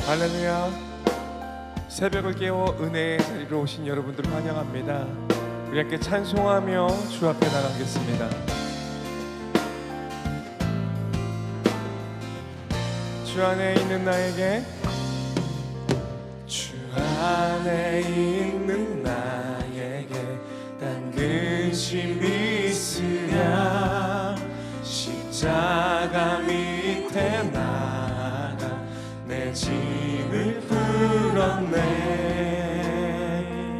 할렐루야. 새벽을 깨워 은혜의 자리로 오신 여러분들 환영합니다. 우리 함께 찬송하며 주 앞에 나가겠습니다. 주 안에 있는 나에게, 주 안에 있는 나에게 단 근심이 있으랴. 십자가 밑에 나가 내 짐을 풀었네.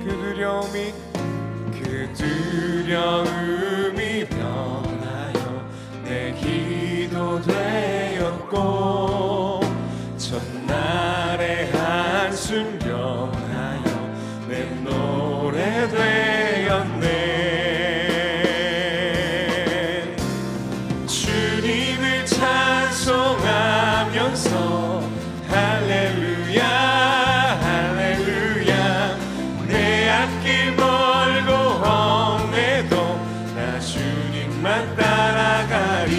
그 두려움이 변하여 내 기도 되었고, 첫날의 한숨 변하여 내 노래 되었네. 주님을 찬송하면서 할렐루야 할렐루야. 내 앞길 멀고 험해도 나 주님만 따라가리.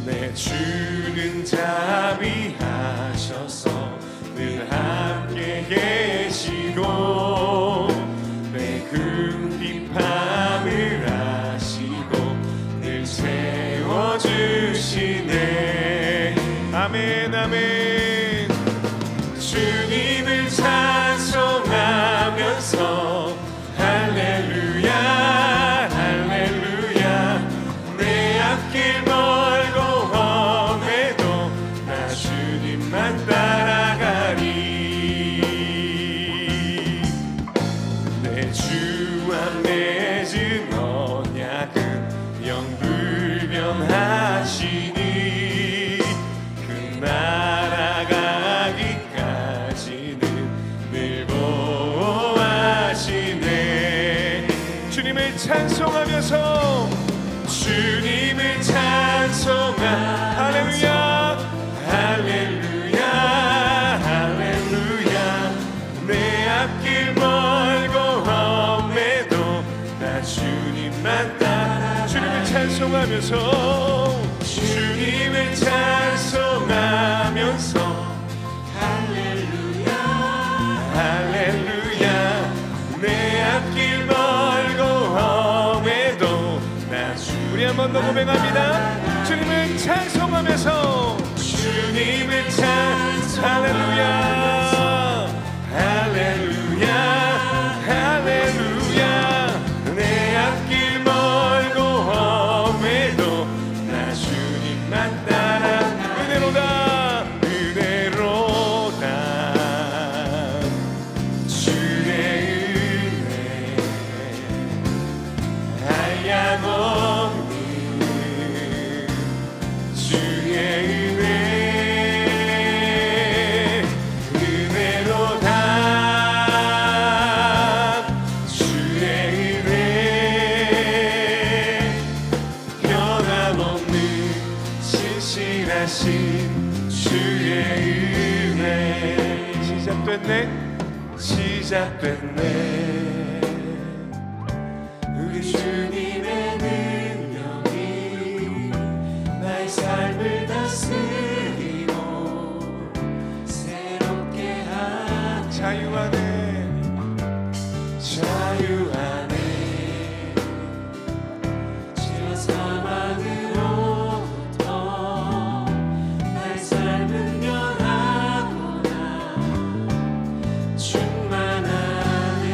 내 주는 자비하셔서 늘 함께 계시고, 내 궁핍함을 아시고 늘 채워주시네. 아멘 아멘. 주님을 찬송하면서 할렐루야 할렐루야. 내 앞길 멀고 험해도 나 주님만 따라가리. 내 주와 맺은 언약은 영불변하시니, 그 날아가기까지는 늘 보호하시네. 주님을 찬송하면서, 주님을 할렐루야 할렐루야 할렐루야. 내 앞길 멀고 험해도 나 주님만 따라. 주님을 찬송하면서, 주님을 찬송하면서 할렐루야 할렐루야. 내 앞길 멀고 험해도 나 우리 한 번 더 고백합니다. 주님을 찬송하면서, 주님을 할렐루야 할렐루야 할렐루야. 내 앞길 멀고 험해도 나 주님만 따라. 은혜로다 은혜로다 주의 은혜 한량없는 주의 은혜. 은혜로다 주의 은혜 변함없는 신실하신 주의 은혜. 시작됐네 시작됐네. 우리 주님의 능력이 나의 삶을 다스리고 새롭게 하네. 자유 안에 죄와 사망으로부터 나의 삶은 변하구나. 충만하네.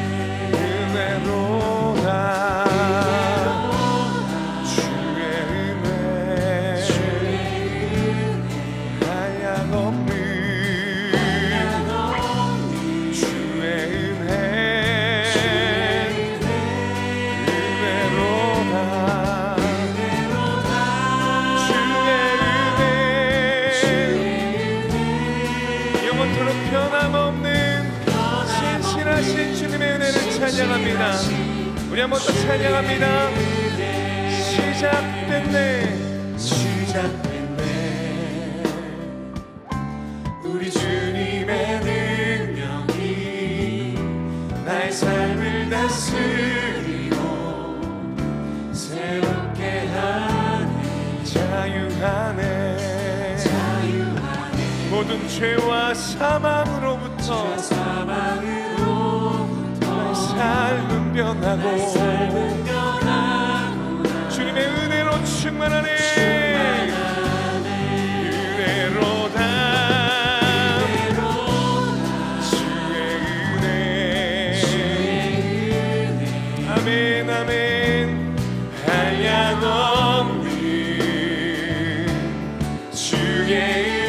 은혜로다 주의 은혜 한량없는 주의 은혜. 은혜로다 주의 은혜. 영원토록 변함없는 신실하신 주님의 은혜를 찬양합니다. 우리 한 번 더 찬양합니다. 시작됐네 시작됐네. 우리 주님의 능력이 나의 삶을 다스리고 새롭게 하네. 자유하네. 모든 죄와 사망으로부터 나의 삶은 변하고 주님의 은혜로 충만하네. 은혜로다 주의 은혜. 아멘 아멘. 한량없는 주의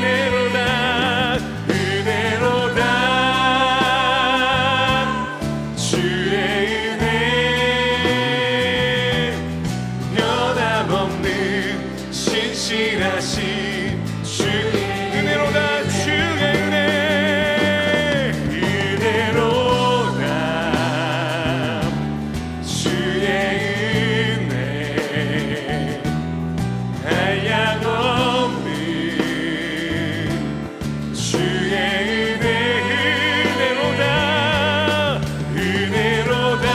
은혜로다 은혜로다 주의 은혜. 변함없는 신실하신 주의 은혜로다 주의 은혜. 은혜로다 주의 은혜. 한량없는 주의 은혜. 은혜로다 은혜로다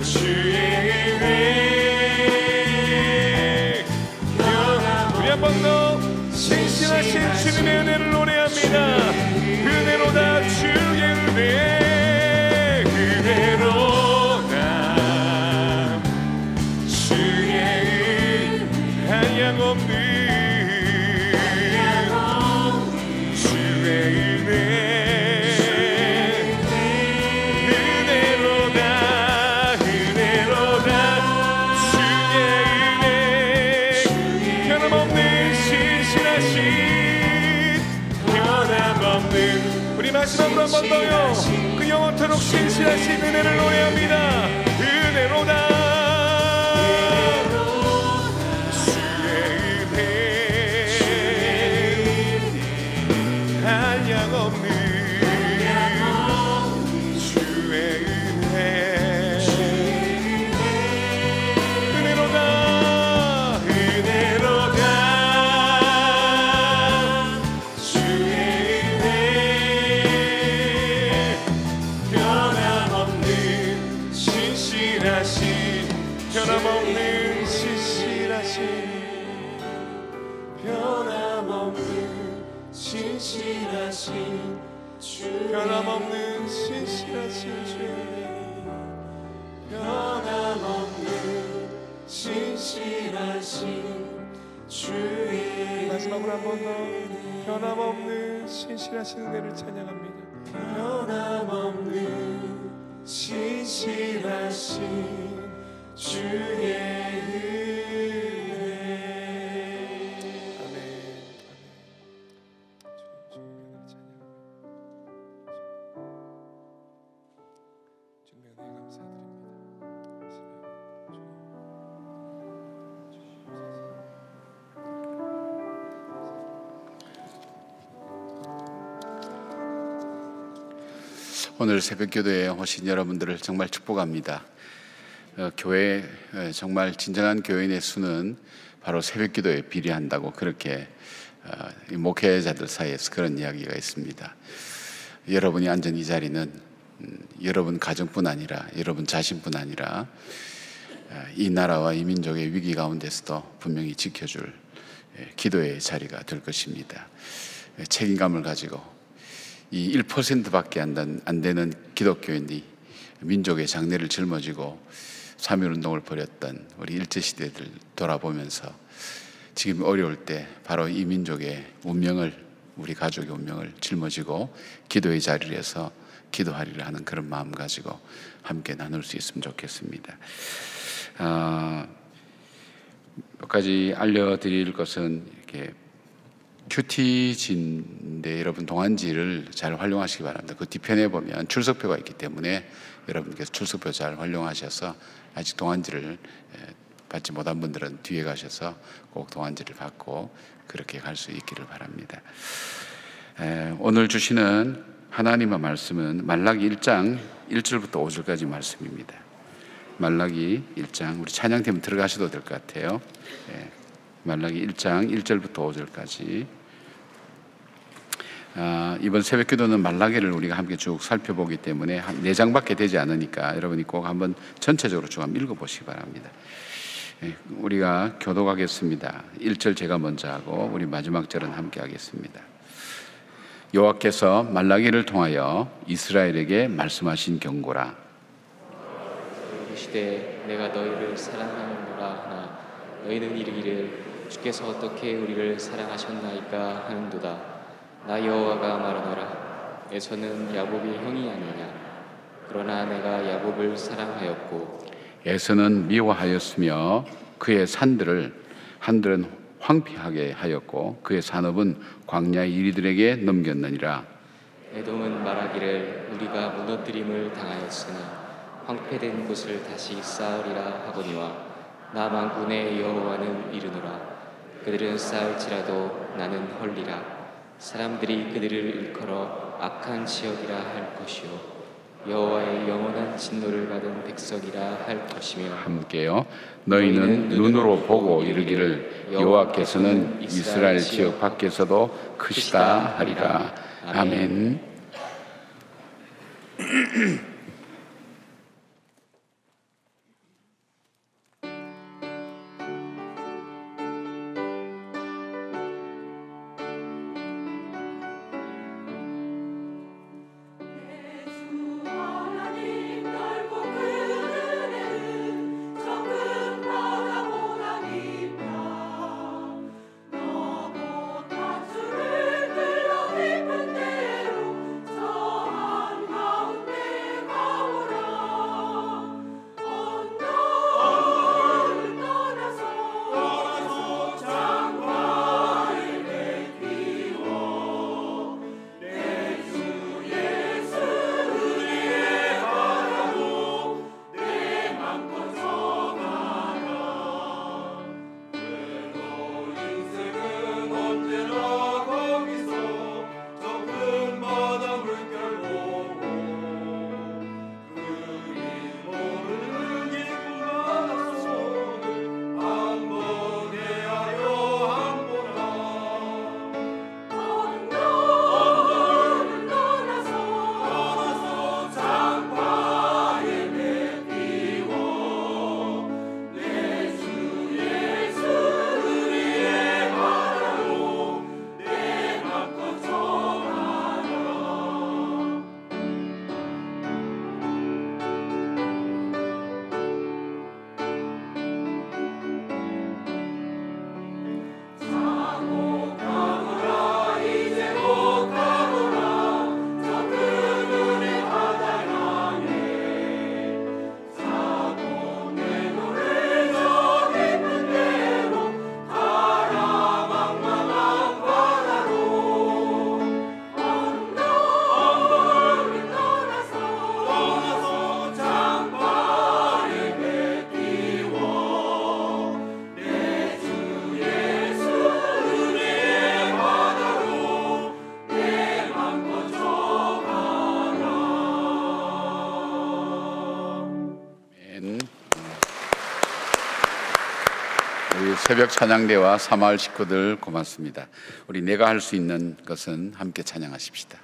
주의 은혜. 우리 한 번 더 신실하신 주님의 은혜를 노래합니다. 은혜로다 주의 은혜. 은혜로다 주의 은혜. 한량없는 주의 은혜. 은혜로다 은혜로다 주의 은혜. 변함없는 신실하신 변함없는. 우리 마지막으로 한 번 더요. 그 영원토록 신실하신 은혜를 노래합니다. 은혜로다 주의 은혜. 한량없는 주의 은혜. 은혜로다 은혜로다 주의 은혜. 변함없는 신실하신 변함없는 신실하신 변함없는 신실하신 변함없는 신실하신 주의 변함없는 신실하신 주의. 마지막으로 한 번 더 변함없는 신실하신 은혜를 찬양합니다. 변함없는 신실하신 주의 은혜. 아멘. 주님의 은혜 감사드립니다. 오늘 새벽기도에 오신 여러분들을 정말 축복합니다. 교회 정말 진정한 교인의 수는 바로 새벽기도에 비례한다고 그렇게 목회자들 사이에서 그런 이야기가 있습니다. 여러분이 앉은 이 자리는 여러분 가정뿐 아니라 여러분 자신뿐 아니라 이 나라와 이 민족의 위기 가운데서도 분명히 지켜줄 기도의 자리가 될 것입니다. 책임감을 가지고 이 1%밖에 안 되는 기독교인이 민족의 장래를 짊어지고 3.1운동을 벌였던 우리 일제시대를 돌아보면서 지금 어려울 때 바로 이 민족의 운명을, 우리 가족의 운명을 짊어지고 기도의 자리에서 기도하리라 하는 그런 마음 가지고 함께 나눌 수 있으면 좋겠습니다. 몇 가지 알려드릴 것은 이렇게 큐티지인데 여러분 동안지를 잘 활용하시기 바랍니다. 그 뒤편에 보면 출석표가 있기 때문에 여러분께서 출석표 잘 활용하셔서 아직 동안지를 받지 못한 분들은 뒤에 가셔서 꼭 동안지를 받고 그렇게 갈 수 있기를 바랍니다. 오늘 주시는 하나님의 말씀은 말라기 1장 1절부터 5절까지 말씀입니다. 말라기 1장, 우리 찬양팀 들어가셔도 될 것 같아요. 말라기 1장 1절부터 5절까지. 이번 새벽 기도는 말라기를 우리가 함께 쭉 살펴보기 때문에 한 4장밖에 되지 않으니까 여러분이 꼭 한번 전체적으로 쭉 한번 읽어보시기 바랍니다. 우리가 교독하겠습니다. 1절 제가 먼저 하고 우리 마지막 절은 함께 하겠습니다. 여호와께서 말라기를 통하여 이스라엘에게 말씀하신 경고라. 이르시되 내가 너희를 사랑하노라 하나 너희는 이르기를 주께서 어떻게 우리를 사랑하셨나이까 하는도다. 나 여호와가 말하노라. 에서는 야곱이 형이 아니냐. 그러나 내가 야곱을 사랑하였고 에서는 미워하였으며 그의 산들은 황폐하게 하였고 그의 산업은 광야의 이리들에게 넘겼느니라. 에돔은 말하기를 우리가 무너뜨림을 당하였으나 황폐된 곳을 다시 쌓으리라 하거니와 나 만군의 여호와는 이르노라. 그들은 쌓을지라도 나는 헐리라. 사람들이 그들을 일컬어 악한 지역이라 할 것이요 여호와의 영원한 진노를 받은 백성이라 할 것이며 함께요. 너희는 눈으로 보고 이르기를 여호와께서는 이스라엘 지역 밖에서도 크시다 하리라. 아멘. 우리 새벽 찬양대와 사마을 식구들 고맙습니다. 우리 내가 할 수 있는 것은 함께 찬양하십시다.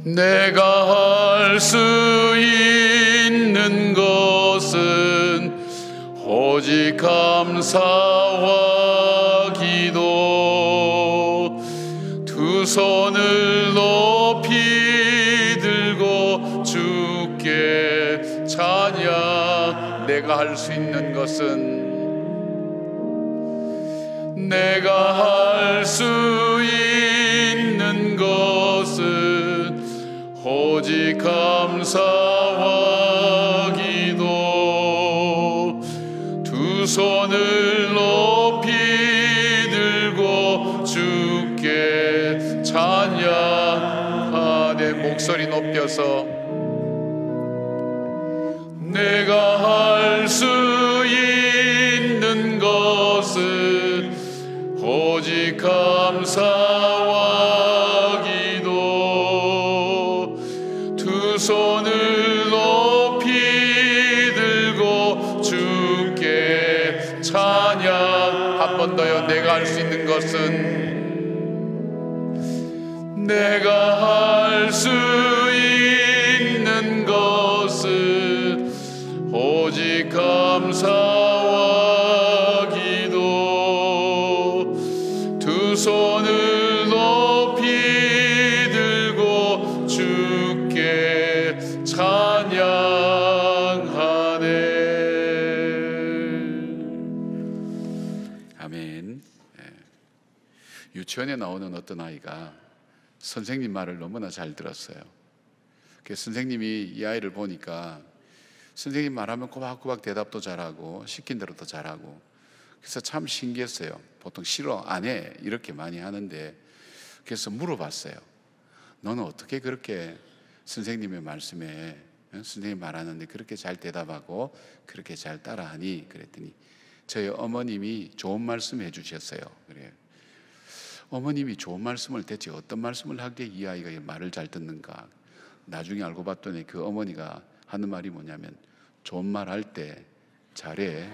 내가 할 수 있는 것은 오직 감사와 기도, 두 손을 높이 들고 주께 찬양. 내가 할 수 있는 것은, 내가 할 수 있는 것은 오직 감사와 기도, 두 손을 높이 들고 주께 찬양하네. 목소리 높여서 내가 할 수 있는 것은 오직 감사와 기도, 두 손을 높이 들고 주께 찬양. 한 번 더요. 내가 할 수 있는 것은, 내가 할 수 있는 것은 오직 감사와 기도. 두 손을 높이 들고 주께 찬양하네. 아멘. 유치원에 나오는 어떤 아이가 선생님 말을 너무나 잘 들었어요. 선생님이 이 아이를 보니까 선생님 말하면 꼬박꼬박 대답도 잘하고 시킨 대로도 잘하고, 그래서 참 신기했어요. 보통 싫어, 안 해 이렇게 많이 하는데, 그래서 물어봤어요. 너는 어떻게 그렇게 선생님의 말씀에, 선생님 말하는데 그렇게 잘 대답하고 그렇게 잘 따라하니? 그랬더니 저희 어머님이 좋은 말씀 해주셨어요. 그래요. 어머님이 좋은 말씀을 대체 어떤 말씀을 하기에 이 아이가 말을 잘 듣는가? 나중에 알고 봤더니 그 어머니가 하는 말이 뭐냐면, 좋은 말 할 때 잘해.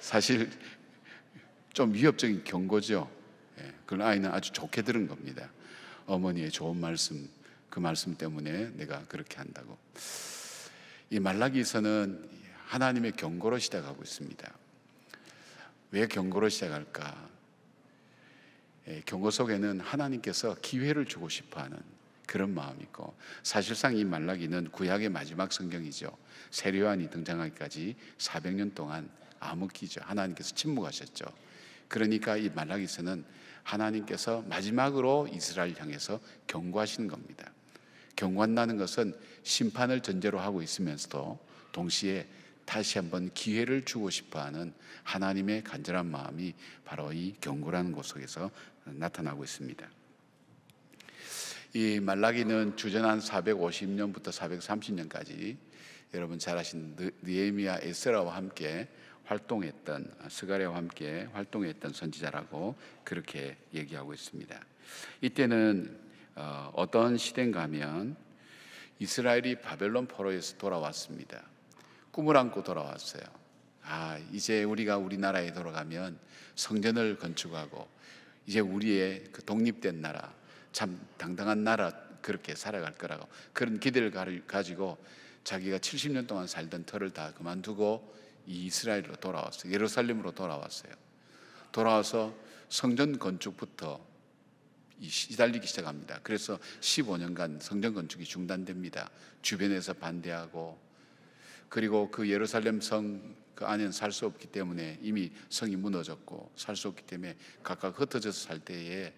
사실 좀 위협적인 경고죠. 그런 아이는 아주 좋게 들은 겁니다. 어머니의 좋은 말씀, 그 말씀 때문에 내가 그렇게 한다고. 이 말라기서는 하나님의 경고로 시작하고 있습니다. 왜 경고로 시작할까? 경고 속에는 하나님께서 기회를 주고 싶어하는 그런 마음이 있고, 사실상 이 말라기는 구약의 마지막 성경이죠. 세례요한이 등장하기까지 400년 동안 암흑기죠. 하나님께서 침묵하셨죠. 그러니까 이 말라기서는 하나님께서 마지막으로 이스라엘 향해서 경고하시는 겁니다. 경고한다는 것은 심판을 전제로 하고 있으면서도 동시에 다시 한번 기회를 주고 싶어하는 하나님의 간절한 마음이 바로 이 경고라는 곳 속에서 나타나고 있습니다. 이 말라기는 주전 450년부터 430년까지 여러분 잘 아시는 느헤미야, 에스라와 함께 활동했던, 스가랴와 함께 활동했던 선지자라고 그렇게 얘기하고 있습니다. 이때는 어떤 시대인가 하면 이스라엘이 바벨론 포로에서 돌아왔습니다. 꿈을 안고 돌아왔어요. 이제 우리가 우리나라에 돌아가면 성전을 건축하고 이제 우리의 그 독립된 나라, 참 당당한 나라, 그렇게 살아갈 거라고 그런 기대를 가지고 자기가 70년 동안 살던 터를 다 그만두고 이 이스라엘로 돌아왔어요. 예루살렘으로 돌아왔어요. 돌아와서 성전 건축부터 시달리기 시작합니다. 그래서 15년간 성전 건축이 중단됩니다. 주변에서 반대하고, 그리고 그 예루살렘 성 그 안에는 살 수 없기 때문에 이미 성이 무너졌고 살 수 없기 때문에 각각 흩어져서 살 때에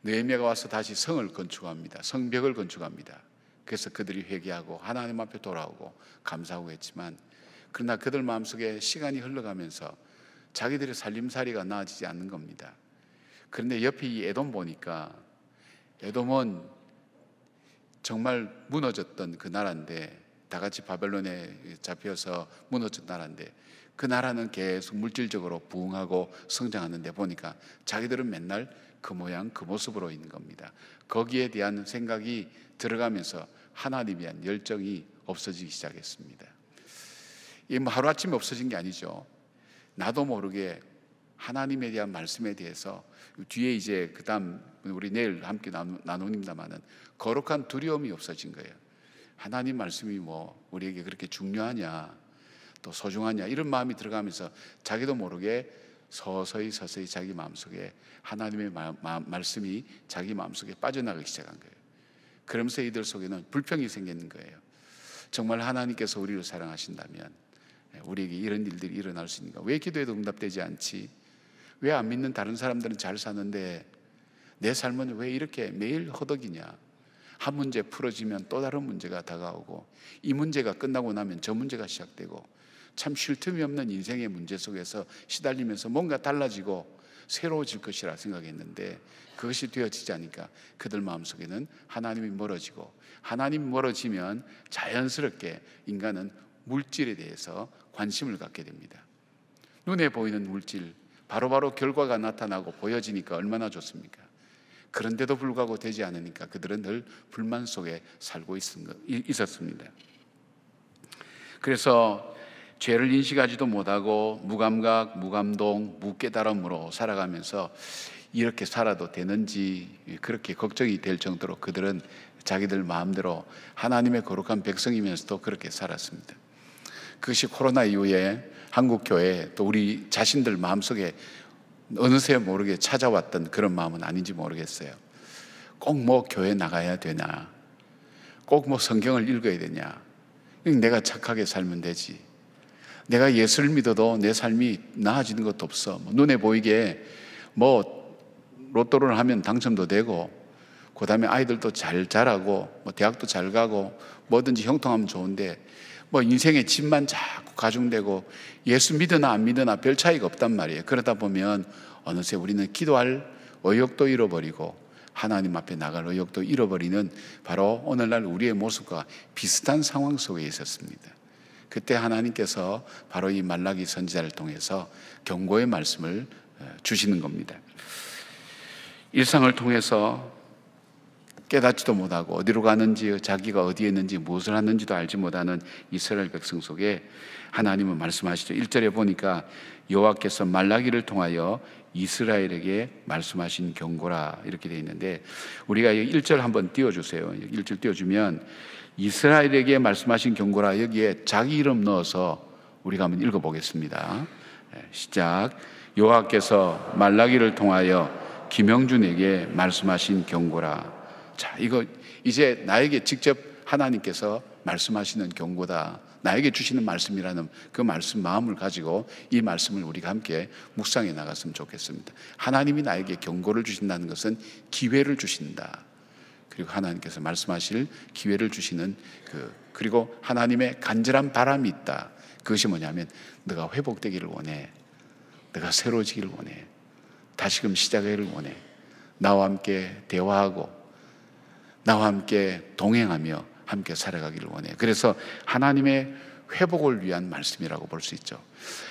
느헤미야가 와서 다시 성을 건축합니다. 성벽을 건축합니다. 그래서 그들이 회개하고 하나님 앞에 돌아오고 감사하고 했지만, 그러나 그들 마음속에 시간이 흘러가면서 자기들의 살림살이가 나아지지 않는 겁니다. 그런데 옆에 이 에돔 보니까, 에돔은 정말 무너졌던 그 나라인데, 다 같이 바벨론에 잡혀서 무너진 나라인데, 그 나라는 계속 물질적으로 부흥하고 성장하는데 보니까 자기들은 맨날 그 모양 그 모습으로 있는 겁니다. 거기에 대한 생각이 들어가면서 하나님에 대한 열정이 없어지기 시작했습니다. 이게 뭐 하루아침에 없어진 게 아니죠. 나도 모르게 하나님에 대한 말씀에 대해서, 뒤에 이제 그 다음 우리 내일 함께 나눕니다만은 거룩한 두려움이 없어진 거예요. 하나님 말씀이 뭐 우리에게 그렇게 중요하냐, 또 소중하냐, 이런 마음이 들어가면서 자기도 모르게 서서히 자기 마음속에 하나님의 말씀이 자기 마음속에 빠져나가기 시작한 거예요. 그러면서 이들 속에는 불평이 생기는 거예요. 정말 하나님께서 우리를 사랑하신다면 우리에게 이런 일들이 일어날 수 있는가? 왜 기도해도 응답되지 않지? 왜 안 믿는 다른 사람들은 잘 사는데 내 삶은 왜 이렇게 매일 허덕이냐? 한 문제 풀어지면 또 다른 문제가 다가오고, 이 문제가 끝나고 나면 저 문제가 시작되고, 참 쉴 틈이 없는 인생의 문제 속에서 시달리면서 뭔가 달라지고 새로워질 것이라 생각했는데 그것이 되어지지 않으니까 그들 마음속에는 하나님이 멀어지고, 하나님 멀어지면 자연스럽게 인간은 물질에 대해서 관심을 갖게 됩니다. 눈에 보이는 물질, 바로바로 결과가 나타나고 보여지니까 얼마나 좋습니까? 그런데도 불구하고 되지 않으니까 그들은 늘 불만 속에 살고 있었습니다. 그래서 죄를 인식하지도 못하고 무감각, 무감동, 무깨달음으로 살아가면서 이렇게 살아도 되는지 그렇게 걱정이 될 정도로 그들은 자기들 마음대로 하나님의 거룩한 백성이면서도 그렇게 살았습니다. 그것이 코로나 이후에 한국 교회 또 우리 자신들 마음속에 어느새 모르게 찾아왔던 그런 마음은 아닌지 모르겠어요. 꼭 뭐 교회 나가야 되냐, 꼭 뭐 성경을 읽어야 되냐, 내가 착하게 살면 되지, 내가 예수를 믿어도 내 삶이 나아지는 것도 없어, 눈에 보이게 뭐 로또를 하면 당첨도 되고 그 다음에 아이들도 잘 자라고 뭐 대학도 잘 가고 뭐든지 형통하면 좋은데 뭐 인생의 집만 자꾸 가중되고 예수 믿으나 안 믿으나 별 차이가 없단 말이에요. 그러다 보면 어느새 우리는 기도할 의욕도 잃어버리고 하나님 앞에 나갈 의욕도 잃어버리는 바로 오늘날 우리의 모습과 비슷한 상황 속에 있었습니다. 그때 하나님께서 바로 이 말라기 선지자를 통해서 경고의 말씀을 주시는 겁니다. 일상을 통해서 깨닫지도 못하고 어디로 가는지, 자기가 어디에 있는지, 무엇을 하는지도 알지 못하는 이스라엘 백성 속에 하나님은 말씀하시죠. 1절에 보니까 여호와께서 말라기를 통하여 이스라엘에게 말씀하신 경고라 이렇게 되어 있는데, 우리가 1절 한번 띄워주세요. 1절 띄워주면 이스라엘에게 말씀하신 경고라, 여기에 자기 이름 넣어서 우리가 한번 읽어보겠습니다. 시작. 여호와께서 말라기를 통하여 김영준에게 말씀하신 경고라. 자, 이거 이제 나에게 직접 하나님께서 말씀하시는 경고다, 나에게 주시는 말씀이라는 그 말씀 마음을 가지고 이 말씀을 우리가 함께 묵상해 나갔으면 좋겠습니다. 하나님이 나에게 경고를 주신다는 것은 기회를 주신다. 그리고 하나님께서 말씀하실 기회를 주시는 그리고 하나님의 간절한 바람이 있다. 그것이 뭐냐면 너가 회복되기를 원해, 너가 새로워지기를 원해, 다시금 시작하기를 원해, 나와 함께 대화하고 나와 함께 동행하며 함께 살아가기를 원해. 그래서 하나님의 회복을 위한 말씀이라고 볼 수 있죠.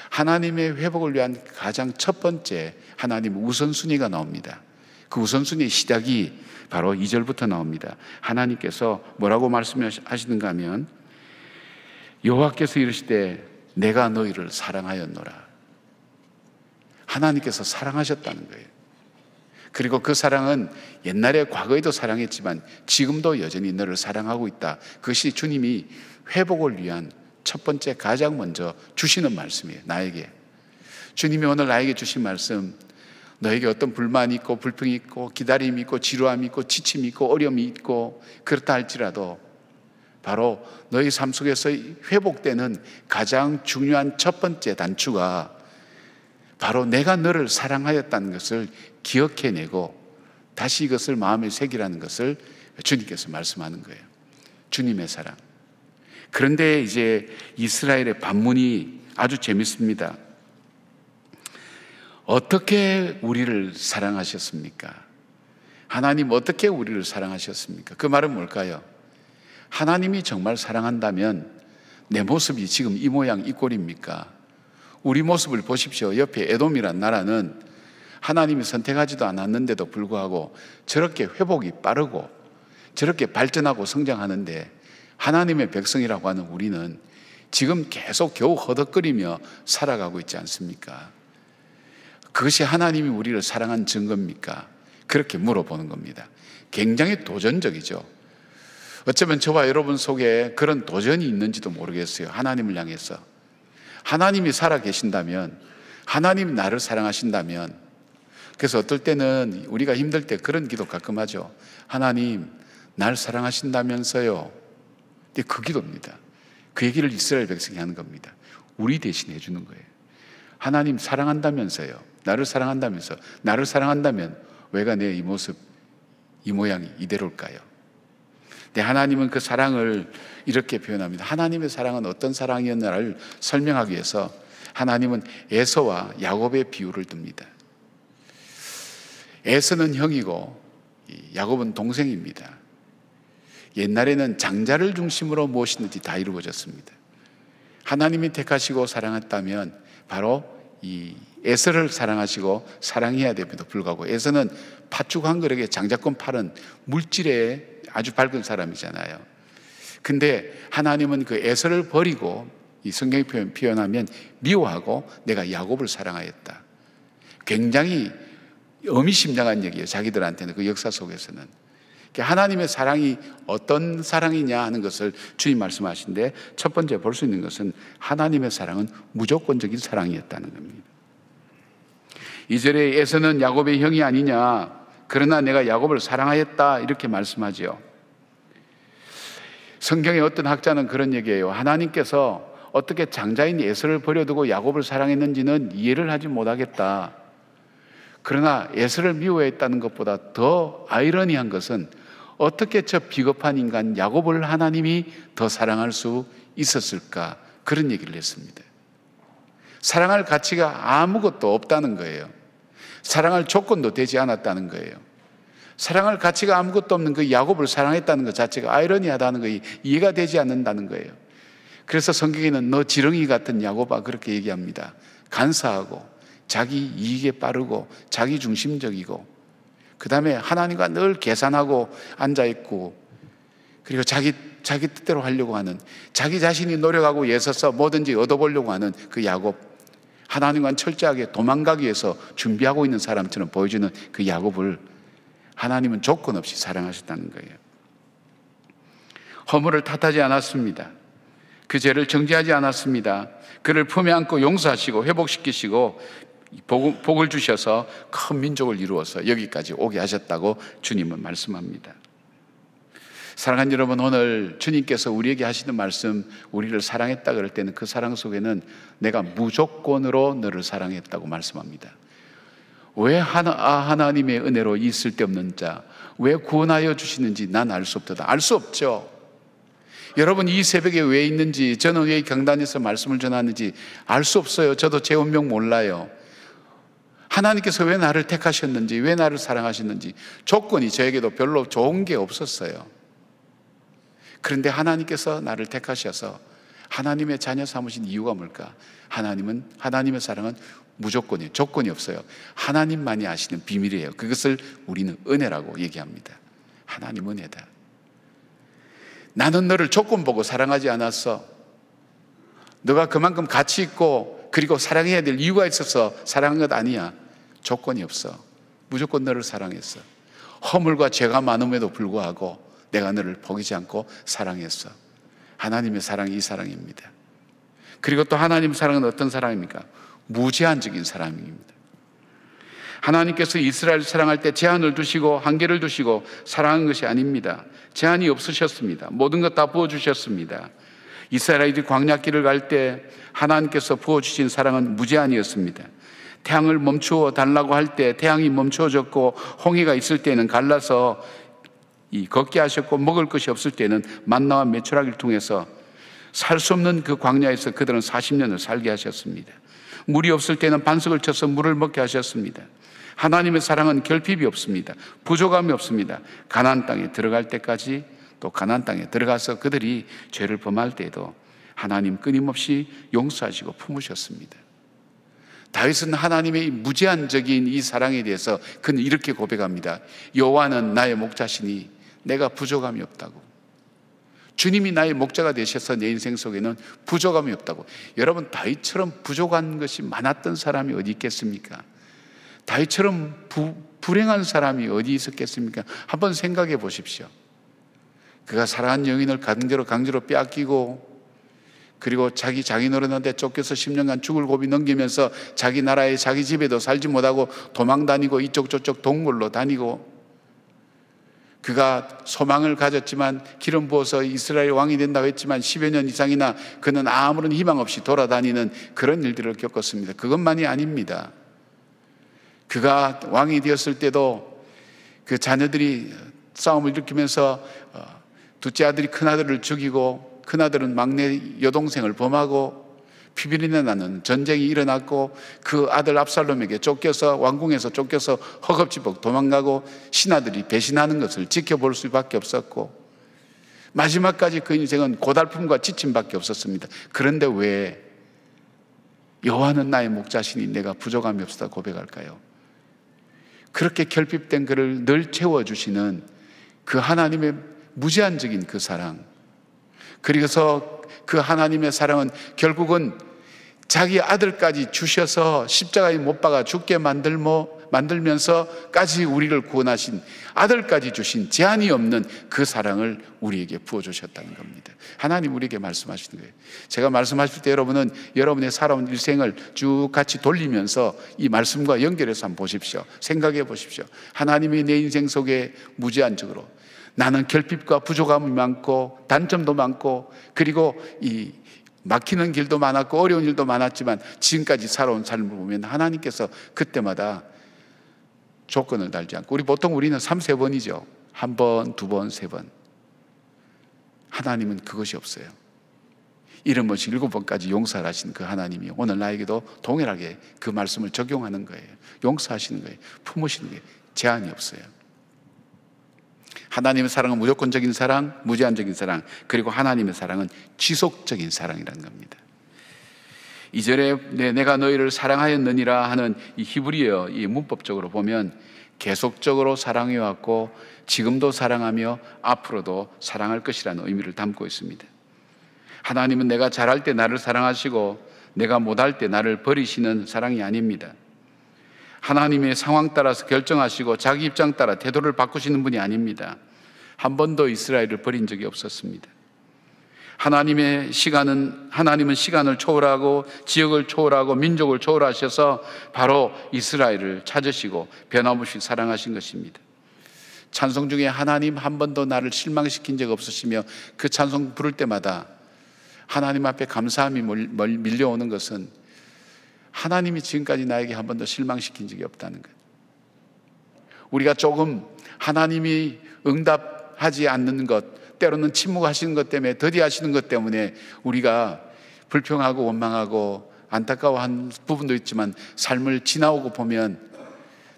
하나님의 회복을 위한 가장 첫 번째 하나님 우선순위가 나옵니다. 그 우선순위의 시작이 바로 2절부터 나옵니다. 하나님께서 뭐라고 말씀하시는가 하면 여호와께서 이르시되 내가 너희를 사랑하였노라. 하나님께서 사랑하셨다는 거예요. 그리고 그 사랑은 옛날에 과거에도 사랑했지만 지금도 여전히 너를 사랑하고 있다. 그것이 주님이 회복을 위한 첫 번째 가장 먼저 주시는 말씀이에요. 나에게 주님이 오늘 나에게 주신 말씀, 너에게 어떤 불만이 있고 불평이 있고 기다림이 있고 지루함이 있고 지침이 있고 어려움이 있고 그렇다 할지라도 바로 너희 삶 속에서 회복되는 가장 중요한 첫 번째 단추가 바로 내가 너를 사랑하였다는 것을 기억해내고 다시 이것을 마음에 새기라는 것을 주님께서 말씀하는 거예요. 주님의 사랑. 그런데 이제 이스라엘의 반문이 아주 재밌습니다. 어떻게 우리를 사랑하셨습니까? 하나님 어떻게 우리를 사랑하셨습니까? 그 말은 뭘까요? 하나님이 정말 사랑한다면 내 모습이 지금 이 모양 이 꼴입니까? 우리 모습을 보십시오. 옆에 에돔이란 나라는 하나님이 선택하지도 않았는데도 불구하고 저렇게 회복이 빠르고 저렇게 발전하고 성장하는데 하나님의 백성이라고 하는 우리는 지금 계속 겨우 허덕거리며 살아가고 있지 않습니까? 그것이 하나님이 우리를 사랑한 증거입니까? 그렇게 물어보는 겁니다. 굉장히 도전적이죠. 어쩌면 저와 여러분 속에 그런 도전이 있는지도 모르겠어요. 하나님을 향해서. 하나님이 살아계신다면, 하나님이 나를 사랑하신다면, 그래서 어떨 때는 우리가 힘들 때 그런 기도 가끔 하죠. 하나님, 날 사랑하신다면서요. 근데 그 기도입니다. 그 얘기를 이스라엘 백성이 하는 겁니다. 우리 대신 해주는 거예요. 하나님 사랑한다면서요. 나를 사랑한다면서. 나를 사랑한다면 왜가 내 이 모습, 이 모양이 이대로일까요? 근데 하나님은 그 사랑을 이렇게 표현합니다. 하나님의 사랑은 어떤 사랑이었나를 설명하기 위해서 하나님은 에서와 야곱의 비유를 듭니다. 에서는 형이고 야곱은 동생입니다. 옛날에는 장자를 중심으로 무엇이든지 다 이루어졌습니다. 하나님이 택하시고 사랑했다면 바로 이 에서를 사랑하시고 사랑해야 됨에도 불구하고 에서는 팥죽 한 그릇에 장자권 팔은 물질에 아주 밝은 사람이잖아요. 근데 하나님은 그 에서를 버리고 이 성경이 표현하면 미워하고 내가 야곱을 사랑하였다. 굉장히 의미심장한 얘기예요. 자기들한테는 그 역사 속에서는. 하나님의 사랑이 어떤 사랑이냐 하는 것을 주님 말씀하신데, 첫 번째 볼 수 있는 것은 하나님의 사랑은 무조건적인 사랑이었다는 겁니다. 2절에 에서는 야곱의 형이 아니냐, 그러나 내가 야곱을 사랑하였다, 이렇게 말씀하죠. 성경의 어떤 학자는 그런 얘기예요. 하나님께서 어떻게 장자인 에서를 버려두고 야곱을 사랑했는지는 이해를 하지 못하겠다. 그러나 에서를 미워했다는 것보다 더 아이러니한 것은 어떻게 저 비겁한 인간 야곱을 하나님이 더 사랑할 수 있었을까, 그런 얘기를 했습니다. 사랑할 가치가 아무것도 없다는 거예요. 사랑할 조건도 되지 않았다는 거예요. 사랑할 가치가 아무것도 없는 그 야곱을 사랑했다는 것 자체가 아이러니하다는 것이 이해가 되지 않는다는 거예요. 그래서 성경에는 너 지렁이 같은 야곱아, 그렇게 얘기합니다. 간사하고 자기 이익에 빠르고 자기 중심적이고, 그 다음에 하나님과 늘 계산하고 앉아있고, 그리고 자기 뜻대로 하려고 하는, 자기 자신이 노력하고 애써서 뭐든지 얻어보려고 하는 그 야곱, 하나님과는 철저하게 도망가기 위해서 준비하고 있는 사람처럼 보여주는 그 야곱을 하나님은 조건 없이 사랑하셨다는 거예요. 허물을 탓하지 않았습니다. 그 죄를 정죄하지 않았습니다. 그를 품에 안고 용서하시고 회복시키시고 복을 주셔서 큰 민족을 이루어서 여기까지 오게 하셨다고 주님은 말씀합니다. 사랑하는 여러분, 오늘 주님께서 우리에게 하시는 말씀, 우리를 사랑했다 그럴 때는 그 사랑 속에는 내가 무조건으로 너를 사랑했다고 말씀합니다. 왜 하나님의 은혜로 이 쓸데없는 자, 왜 구원하여 주시는지 난 알 수 없다. 알 수 없죠. 여러분, 이 새벽에 왜 있는지, 저는 왜 경단에서 말씀을 전하는지 알 수 없어요. 저도 제 운명 몰라요. 하나님께서 왜 나를 택하셨는지, 왜 나를 사랑하셨는지 조건이 저에게도 별로 좋은 게 없었어요. 그런데 하나님께서 나를 택하셔서 하나님의 자녀 삼으신 이유가 뭘까? 하나님의 사랑은 무조건이에요. 조건이 없어요. 하나님만이 아시는 비밀이에요. 그것을 우리는 은혜라고 얘기합니다. 하나님 은혜다. 나는 너를 조건 보고 사랑하지 않았어. 너가 그만큼 가치 있고 그리고 사랑해야 될 이유가 있어서 사랑한 것 아니야. 조건이 없어. 무조건 너를 사랑했어. 허물과 죄가 많음에도 불구하고 내가 너를 포기하지 않고 사랑했어. 하나님의 사랑이 이 사랑입니다. 그리고 또 하나님의 사랑은 어떤 사랑입니까? 무제한적인 사랑입니다. 하나님께서 이스라엘을 사랑할 때 제한을 두시고 한계를 두시고 사랑한 것이 아닙니다. 제한이 없으셨습니다. 모든 것 다 부어주셨습니다. 이스라엘이 광야길을 갈 때 하나님께서 부어주신 사랑은 무제한이었습니다. 태양을 멈추어 달라고 할 때 태양이 멈추어졌고, 홍해가 있을 때는 갈라서 걷게 하셨고, 먹을 것이 없을 때는 만나와 메추라기를 통해서 살 수 없는 그 광야에서 그들은 40년을 살게 하셨습니다. 물이 없을 때는 반석을 쳐서 물을 먹게 하셨습니다. 하나님의 사랑은 결핍이 없습니다. 부족함이 없습니다. 가나안 땅에 들어갈 때까지, 또 가나안 땅에 들어가서 그들이 죄를 범할 때에도 하나님 끊임없이 용서하시고 품으셨습니다. 다윗은 하나님의 무제한적인 이 사랑에 대해서 그는 이렇게 고백합니다. 여호와는 나의 목자시니 내가 부족함이 없다고. 주님이 나의 목자가 되셔서 내 인생 속에는 부족함이 없다고. 여러분, 다윗처럼 부족한 것이 많았던 사람이 어디 있겠습니까? 다윗처럼 불행한 사람이 어디 있었겠습니까? 한번 생각해 보십시오. 그가 사랑한 여인을 강제로 빼앗기고, 그리고 자기 장인어른한테 쫓겨서 10년간 죽을 고비 넘기면서 자기 나라에 자기 집에도 살지 못하고 도망 다니고 이쪽 저쪽 동굴로 다니고, 그가 소망을 가졌지만 기름 부어서 이스라엘 왕이 된다고 했지만 10여 년 이상이나 그는 아무런 희망 없이 돌아다니는 그런 일들을 겪었습니다. 그것만이 아닙니다. 그가 왕이 되었을 때도 그 자녀들이 싸움을 일으키면서 둘째 아들이 큰아들을 죽이고, 큰아들은 막내 여동생을 범하고, 피비린내 나는 전쟁이 일어났고, 그 아들 압살롬에게 쫓겨서 왕궁에서 쫓겨서 허겁지겁 도망가고, 신하들이 배신하는 것을 지켜볼 수밖에 없었고, 마지막까지 그 인생은 고달픔과 지침밖에 없었습니다. 그런데 왜 여호와는 나의 목자시니 내가 부족함이 없다 고백할까요? 그렇게 결핍된 그를 늘 채워주시는 그 하나님의 무제한적인 그 사랑, 그리고서 그 하나님의 사랑은 결국은 자기 아들까지 주셔서 십자가에 못 박아 죽게 만들면서까지 우리를 구원하신 아들까지 주신 제한이 없는 그 사랑을 우리에게 부어주셨다는 겁니다. 하나님 우리에게 말씀하시는 거예요. 제가 말씀하실 때 여러분은 여러분의 살아온 일생을 쭉 같이 돌리면서 이 말씀과 연결해서 한번 보십시오. 생각해 보십시오. 하나님이 내 인생 속에 무제한적으로, 나는 결핍과 부족함이 많고 단점도 많고 그리고 이 막히는 길도 많았고 어려운 일도 많았지만 지금까지 살아온 삶을 보면 하나님께서 그때마다 조건을 달지 않고, 우리는 3-4번이죠. 1번, 2번, 3번. 하나님은 그것이 없어요. 70번씩 7번까지 용서를 하신 그 하나님이 오늘 나에게도 동일하게 그 말씀을 적용하는 거예요. 용서하시는 거예요. 품으시는 거예요. 제한이 없어요. 하나님의 사랑은 무조건적인 사랑, 무제한적인 사랑, 그리고 하나님의 사랑은 지속적인 사랑이라는 겁니다. 2절에 내가 너희를 사랑하였느니라 하는 이 히브리어 이 문법적으로 보면 계속적으로 사랑해왔고 지금도 사랑하며 앞으로도 사랑할 것이라는 의미를 담고 있습니다. 하나님은 내가 잘할 때 나를 사랑하시고 내가 못할 때 나를 버리시는 사랑이 아닙니다. 하나님의 상황 따라서 결정하시고 자기 입장 따라 태도를 바꾸시는 분이 아닙니다. 한 번도 이스라엘을 버린 적이 없었습니다. 하나님은 시간을 초월하고 지역을 초월하고 민족을 초월하셔서 바로 이스라엘을 찾으시고 변함없이 사랑하신 것입니다. 찬송 중에 하나님 한 번도 나를 실망시킨 적 없으시며 그 찬송 부를 때마다 하나님 앞에 감사함이 밀려오는 것은 하나님이 지금까지 나에게 한 번도 실망시킨 적이 없다는 것. 우리가 조금 하나님이 응답하지 않는 것, 때로는 침묵하시는 것 때문에, 더디하시는 것 때문에 우리가 불평하고 원망하고 안타까워한 부분도 있지만 삶을 지나오고 보면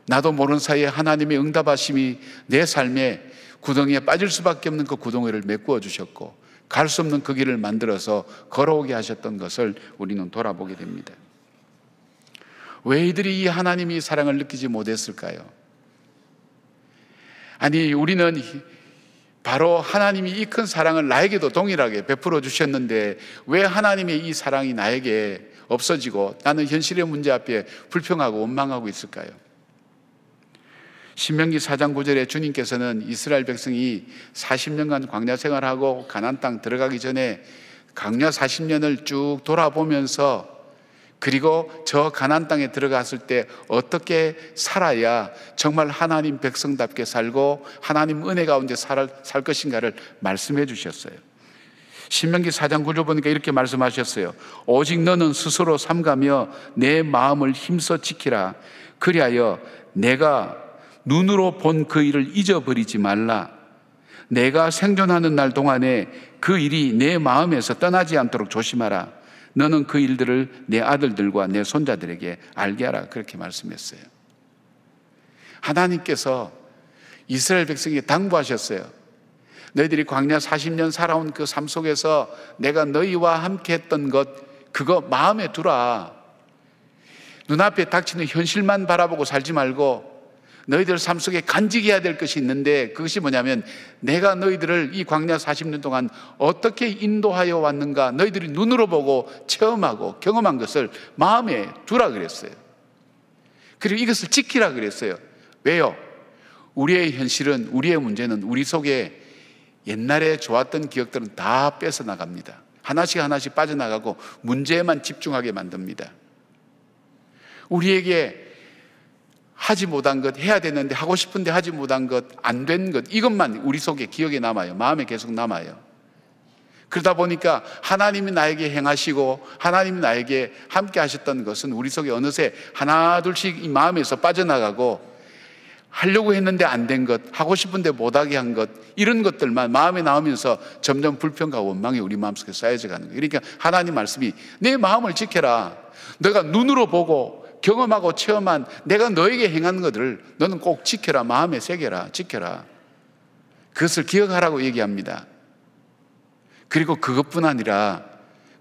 나도 모르는 사이에 하나님의 응답하심이 내 삶에 구덩이에 빠질 수밖에 없는 그 구덩이를 메꾸어 주셨고 갈 수 없는 그 길을 만들어서 걸어오게 하셨던 것을 우리는 돌아보게 됩니다. 왜 이들이 이 하나님의 사랑을 느끼지 못했을까요? 아니, 우리는 바로 하나님이 이 큰 사랑을 나에게도 동일하게 베풀어 주셨는데 왜 하나님의 이 사랑이 나에게 없어지고 나는 현실의 문제 앞에 불평하고 원망하고 있을까요? 신명기 4장 9절에 주님께서는 이스라엘 백성이 40년간 광야 생활하고 가나안 땅 들어가기 전에 광야 40년을 쭉 돌아보면서 그리고 저 가나안 땅에 들어갔을 때 어떻게 살아야 정말 하나님 백성답게 살고 하나님 은혜 가운데 살 것인가를 말씀해 주셨어요. 신명기 4장 9절 보니까 이렇게 말씀하셨어요. 오직 너는 스스로 삼가며 내 마음을 힘써 지키라. 그리하여 내가 눈으로 본 그 일을 잊어버리지 말라. 내가 생존하는 날 동안에 그 일이 내 마음에서 떠나지 않도록 조심하라. 너는 그 일들을 내 아들들과 내 손자들에게 알게 하라. 그렇게 말씀했어요. 하나님께서 이스라엘 백성에게 당부하셨어요. 너희들이 광야 40년 살아온 그 삶 속에서 내가 너희와 함께 했던 것, 그거 마음에 두라. 눈앞에 닥치는 현실만 바라보고 살지 말고 너희들 삶 속에 간직해야 될 것이 있는데 그것이 뭐냐면 내가 너희들을 이 광야 40년 동안 어떻게 인도하여 왔는가 너희들이 눈으로 보고 체험하고 경험한 것을 마음에 두라 그랬어요. 그리고 이것을 지키라 그랬어요. 왜요? 우리의 현실은, 우리의 문제는 우리 속에 옛날에 좋았던 기억들은 다 뺏어나갑니다. 하나씩 하나씩 빠져나가고 문제에만 집중하게 만듭니다. 우리에게 하지 못한 것, 해야 되는데 하고 싶은데 하지 못한 것, 안 된 것, 이것만 우리 속에 기억에 남아요. 마음에 계속 남아요. 그러다 보니까 하나님이 나에게 행하시고 하나님이 나에게 함께 하셨던 것은 우리 속에 어느새 하나 둘씩 이 마음에서 빠져나가고 하려고 했는데 안 된 것, 하고 싶은데 못하게 한 것, 이런 것들만 마음에 나오면서 점점 불평과 원망이 우리 마음속에 쌓여져 가는 거예요. 그러니까 하나님 말씀이 내 마음을 지켜라. 너가 눈으로 보고 경험하고 체험한 내가 너에게 행한 것들을 너는 꼭 지켜라. 마음에 새겨라. 지켜라. 그것을 기억하라고 얘기합니다. 그리고 그것뿐 아니라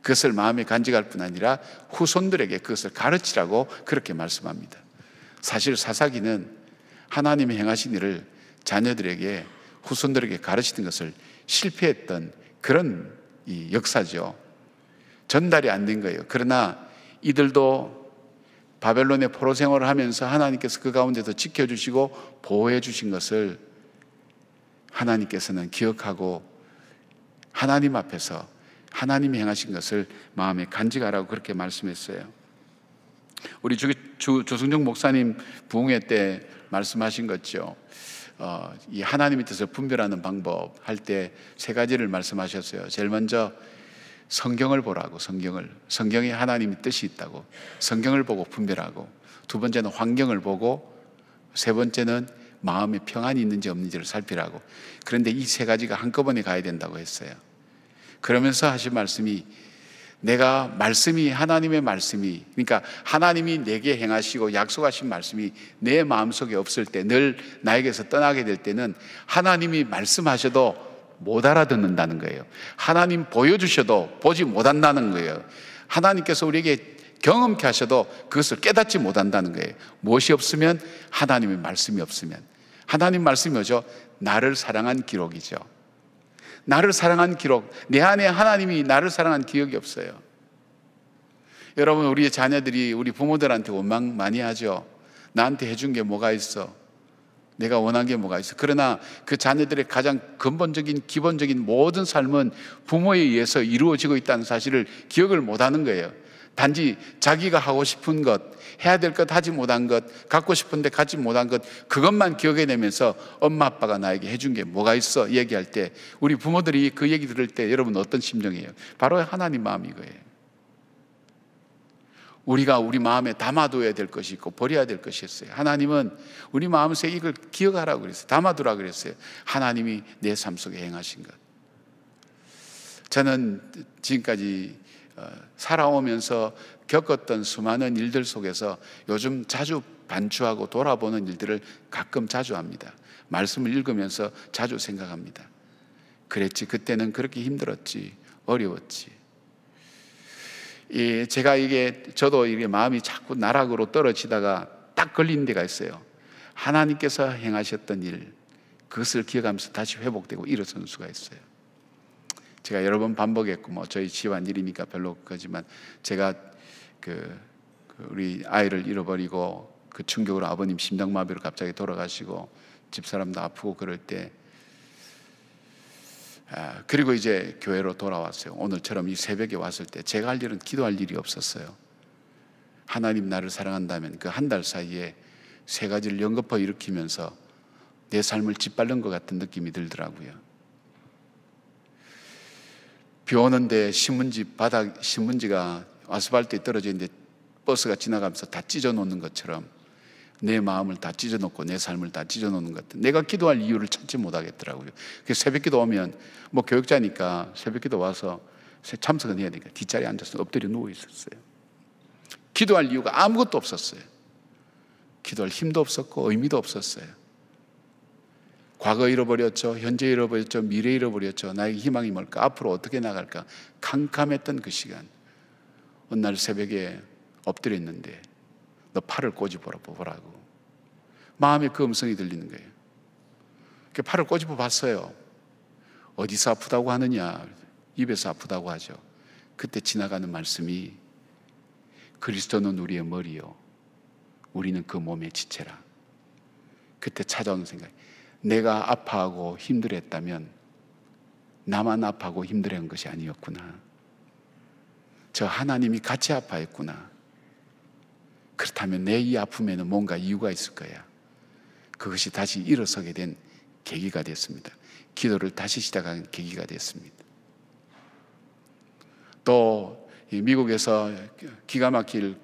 그것을 마음에 간직할 뿐 아니라 후손들에게 그것을 가르치라고 그렇게 말씀합니다. 사실 사사기는 하나님이 행하신 일을 자녀들에게, 후손들에게 가르치는 것을 실패했던 그런 이 역사죠. 전달이 안 된 거예요. 그러나 이들도 바벨론의 포로 생활을 하면서 하나님께서 그 가운데서 지켜주시고 보호해 주신 것을 하나님께서는 기억하고 하나님 앞에서 하나님이 행하신 것을 마음에 간직하라고 그렇게 말씀했어요. 우리 조승정 목사님 부흥회 때 말씀하신 거죠. 이 하나님의 뜻을 분별하는 방법 할 때 세 가지를 말씀하셨어요. 제일 먼저 성경을 보라고, 성경에 하나님의 뜻이 있다고, 성경을 보고 분별하고, 두 번째는 환경을 보고, 세 번째는 마음에 평안이 있는지 없는지를 살피라고. 그런데 이 세 가지가 한꺼번에 가야 된다고 했어요. 그러면서 하신 말씀이, 내가 말씀이, 하나님의 말씀이, 그러니까 하나님이 내게 행하시고 약속하신 말씀이 내 마음속에 없을 때, 늘 나에게서 떠나게 될 때는 하나님이 말씀하셔도 못 알아듣는다는 거예요. 하나님 보여주셔도 보지 못한다는 거예요. 하나님께서 우리에게 경험케 하셔도 그것을 깨닫지 못한다는 거예요. 무엇이 없으면? 하나님의 말씀이 없으면. 하나님 말씀이 뭐죠? 나를 사랑한 기록이죠. 나를 사랑한 기록. 내 안에 하나님이 나를 사랑한 기억이 없어요. 여러분, 우리의 자녀들이 우리 부모들한테 원망 많이 하죠. 나한테 해준 게 뭐가 있어? 내가 원한 게 뭐가 있어? 그러나 그 자녀들의 가장 근본적인 기본적인 모든 삶은 부모에 의해서 이루어지고 있다는 사실을 기억을 못하는 거예요. 단지 자기가 하고 싶은 것, 해야 될 것 하지 못한 것, 갖고 싶은데 갖지 못한 것, 그것만 기억해내면서 엄마 아빠가 나에게 해준 게 뭐가 있어? 얘기할 때 우리 부모들이 그 얘기 들을 때 여러분 어떤 심정이에요? 바로 하나님 마음이 거예요. 우리가 우리 마음에 담아둬야 될 것이 있고 버려야 될 것이 있어요. 하나님은 우리 마음속에 이걸 기억하라고 그랬어요. 담아두라고 그랬어요. 하나님이 내 삶 속에 행하신 것. 저는 지금까지 살아오면서 겪었던 수많은 일들 속에서 요즘 자주 반추하고 돌아보는 일들을 가끔 자주 합니다. 말씀을 읽으면서 자주 생각합니다. 그랬지, 그때는 그렇게 힘들었지, 어려웠지. 제가 저도 이게 마음이 자꾸 나락으로 떨어지다가 딱 걸리는 데가 있어요. 하나님께서 행하셨던 일, 그것을 기억하면서 다시 회복되고 일어서는 수가 있어요. 제가 여러 번 반복했고, 저희 집안 일이니까 별로 그거지만, 제가 우리 아이를 잃어버리고 그 충격으로 아버님 심장마비로 갑자기 돌아가시고 집사람도 아프고 그럴 때, 그리고 이제 교회로 돌아왔어요. 오늘처럼 이 새벽에 왔을 때 제가 할 일은 기도할 일이 없었어요. 하나님 나를 사랑한다면 그 한 달 사이에 세 가지를 연거푸 일으키면서 내 삶을 짓밟는 것 같은 느낌이 들더라고요. 비 오는데 신문지가 아스팔트에 떨어져 있는데 버스가 지나가면서 다 찢어 놓는 것처럼 내 마음을 다 찢어 놓고 내 삶을 다 찢어 놓는 것 같은, 내가 기도할 이유를 찾지 못하겠더라고요. 그래서 새벽기도 오면 교육자니까 새벽기도 와서 참석은 해야 되니까 뒷자리에 앉아서 엎드려 누워 있었어요. 기도할 이유가 아무것도 없었어요. 기도할 힘도 없었고 의미도 없었어요. 과거 잃어버렸죠. 현재 잃어버렸죠. 미래 잃어버렸죠. 나에게 희망이 뭘까? 앞으로 어떻게 나갈까? 캄캄했던 그 시간, 어느 날 새벽에 엎드려 있는데 너 팔을 꼬집어 보라고 마음에 그 음성이 들리는 거예요. 그 팔을 꼬집어 봤어요. 어디서 아프다고 하느냐? 입에서 아프다고 하죠. 그때 지나가는 말씀이, 그리스도는 우리의 머리요 우리는 그 몸의 지체라. 그때 찾아오는 생각이, 내가 아파하고 힘들었다면 나만 아파하고 힘들어한 것이 아니었구나. 저 하나님이 같이 아파했구나. 그렇다면 내 이 아픔에는 뭔가 이유가 있을 거야. 그것이 다시 일어서게 된 계기가 됐습니다. 기도를 다시 시작한 계기가 됐습니다. 또 미국에서 기가 막힐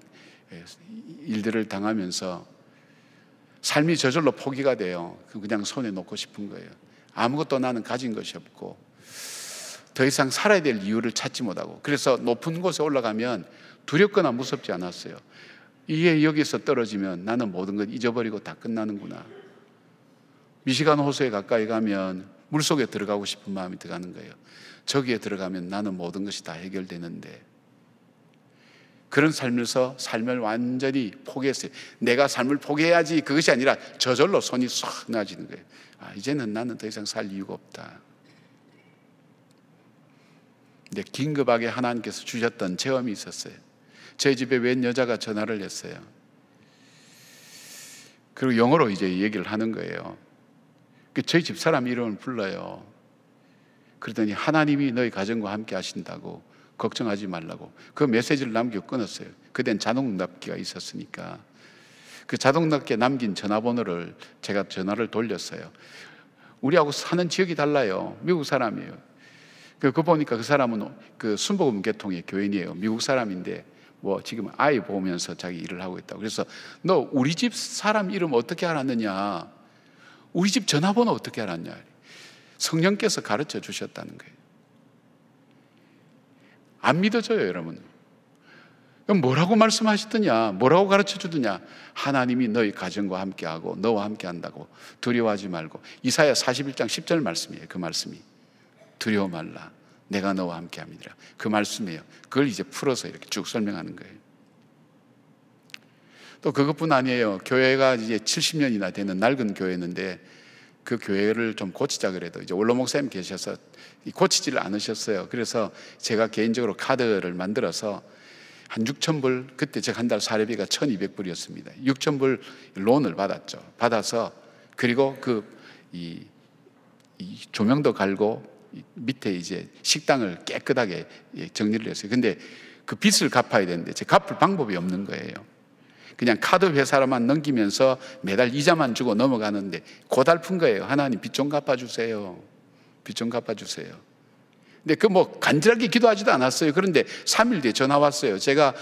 일들을 당하면서 삶이 저절로 포기가 돼요. 그냥 손에 놓고 싶은 거예요. 아무것도 나는 가진 것이 없고 더 이상 살아야 될 이유를 찾지 못하고, 그래서 높은 곳에 올라가면 두렵거나 무섭지 않았어요. 이게 여기서 떨어지면 나는 모든 걸 잊어버리고 다 끝나는구나. 미시간 호수에 가까이 가면 물속에 들어가고 싶은 마음이 들어가는 거예요. 저기에 들어가면 나는 모든 것이 다 해결되는데, 그런 삶에서 삶을 완전히 포기했어요. 내가 삶을 포기해야지, 그것이 아니라 저절로 손이 쏙 나아지는 거예요. 이제는 나는 더 이상 살 이유가 없다. 근데 긴급하게 하나님께서 주셨던 체험이 있었어요. 저희 집에 웬 여자가 전화를 했어요. 그리고 영어로 이제 얘기를 하는 거예요. 저희 집 사람 이름을 불러요. 그러더니 하나님이 너희 가정과 함께 하신다고, 걱정하지 말라고 그 메시지를 남기고 끊었어요. 그땐 자동응답기가 있었으니까. 그 자동응답기에 남긴 전화번호를 제가 전화를 돌렸어요. 우리하고 사는 지역이 달라요. 미국 사람이에요. 그거 보니까 그 사람은 그 순복음 계통의 교인이에요. 미국 사람인데 뭐 지금 아이 보면서 자기 일을 하고 있다고. 그래서 너 우리 집 사람 이름 어떻게 알았느냐, 우리 집 전화번호 어떻게 알았냐. 성령께서 가르쳐 주셨다는 거예요. 안 믿어져요, 여러분. 그럼 뭐라고 말씀하시더냐, 뭐라고 가르쳐 주더냐. 하나님이 너희 가정과 함께하고 너와 함께한다고 두려워하지 말고. 이사야 41장 10절 말씀이에요. 그 말씀이 두려워 말라, 내가 너와 함께함이니라. 그 말씀이에요. 그걸 이제 풀어서 이렇게 쭉 설명하는 거예요. 또 그것뿐 아니에요. 교회가 이제 70년이나 되는 낡은 교회였는데 그 교회를 좀 고치자 그래도 이제 원로 목사님 계셔서 고치지를 않으셨어요. 그래서 제가 개인적으로 카드를 만들어서 한 6,000불, 그때 제가 한 달 사례비가 1,200불이었습니다. 6,000불 론을 받았죠. 받아서 그리고 이 조명도 갈고 밑에 이제 식당을 깨끗하게 정리를 했어요. 근데 그 빚을 갚아야 되는데 제가 갚을 방법이 없는 거예요. 그냥 카드 회사로만 넘기면서 매달 이자만 주고 넘어가는데 고달픈 거예요. 하나님 빚 좀 갚아주세요. 빚 좀 갚아주세요. 근데 그 뭐 간절하게 기도하지도 않았어요. 그런데 3일 뒤에 전화 왔어요. 제가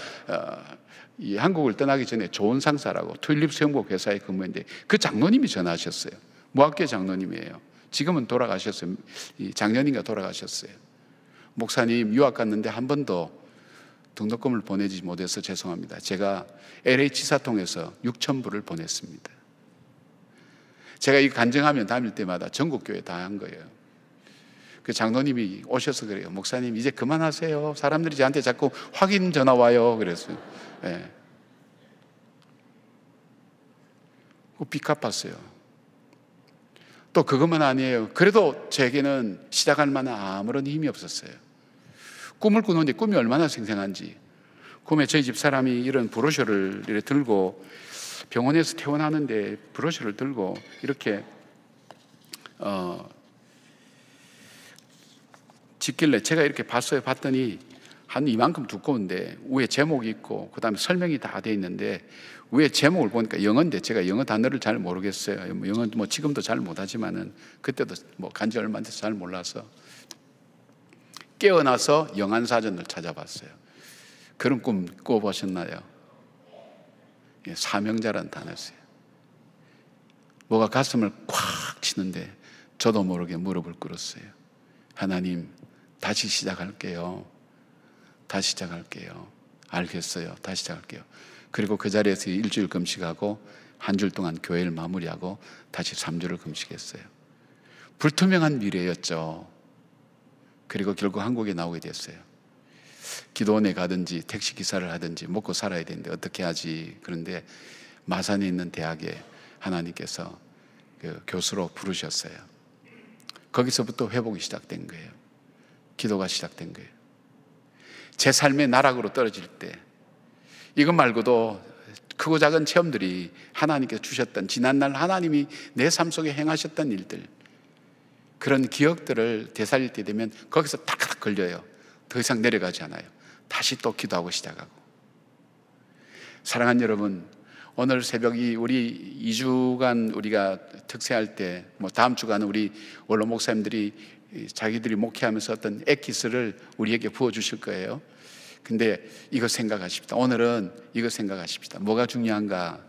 이 한국을 떠나기 전에 좋은 상사라고 튤립 수영복 회사에 근무했는데 그 장로님이 전화하셨어요. 무학교 장로님이에요. 지금은 돌아가셨어요. 작년인가 돌아가셨어요. 목사님 유학 갔는데 한 번도 등록금을 보내지 못해서 죄송합니다. 제가 LA 지사 통해서 6,000불을 보냈습니다. 제가 이 간증하면 다닐 때마다 전국 교회 다 한 거예요. 그 장로님이 오셔서 그래요. 목사님 이제 그만하세요. 사람들이 저한테 자꾸 확인 전화 와요. 그랬어요. 네. 그 빚 갚았어요. 또 그것만 아니에요. 그래도 제게는 시작할 만한 아무런 힘이 없었어요. 꿈을 꾸는데 꿈이 얼마나 생생한지. 꿈에 저희 집 사람이 이런 브로셔를 이렇게 들고 병원에서 퇴원하는데 브로셔를 들고 이렇게 짓길래 제가 이렇게 봤어요. 봤더니 한 이만큼 두꺼운데 위에 제목이 있고 그 다음에 설명이 다 돼 있는데 위에 제목을 보니까 영어인데 제가 영어 단어를 잘 모르겠어요. 영어 뭐 지금도 잘 못하지만은 그때도 뭐 간지 얼마 안 돼서 잘 몰라서 깨어나서 영안사전을 찾아봤어요. 그런 꿈 꿔보셨나요? 예, 사명자라는 단어였어요. 뭐가 가슴을 콱 치는데 저도 모르게 무릎을 꿇었어요. 하나님 다시 시작할게요. 다시 시작할게요. 알겠어요. 다시 시작할게요. 그리고 그 자리에서 일주일 금식하고 한 주 동안 교회를 마무리하고 다시 3주를 금식했어요. 불투명한 미래였죠. 그리고 결국 한국에 나오게 됐어요. 기도원에 가든지 택시기사를 하든지 먹고 살아야 되는데 어떻게 하지. 그런데 마산에 있는 대학에 하나님께서 그 교수로 부르셨어요. 거기서부터 회복이 시작된 거예요. 기도가 시작된 거예요. 제 삶의 나락으로 떨어질 때 이것 말고도 크고 작은 체험들이 하나님께서 주셨던, 지난날 하나님이 내 삶 속에 행하셨던 일들, 그런 기억들을 되살릴 때 되면 거기서 탁탁 걸려요. 더 이상 내려가지 않아요. 다시 또 기도하고 시작하고. 사랑하는 여러분, 오늘 새벽이 우리 2주간 우리가 특세할 때, 뭐 다음 주간은 우리 원로 목사님들이 자기들이 목회하면서 어떤 엑기스를 우리에게 부어주실 거예요. 근데 이거 생각하십시다. 오늘은 이거 생각하십시다. 뭐가 중요한가?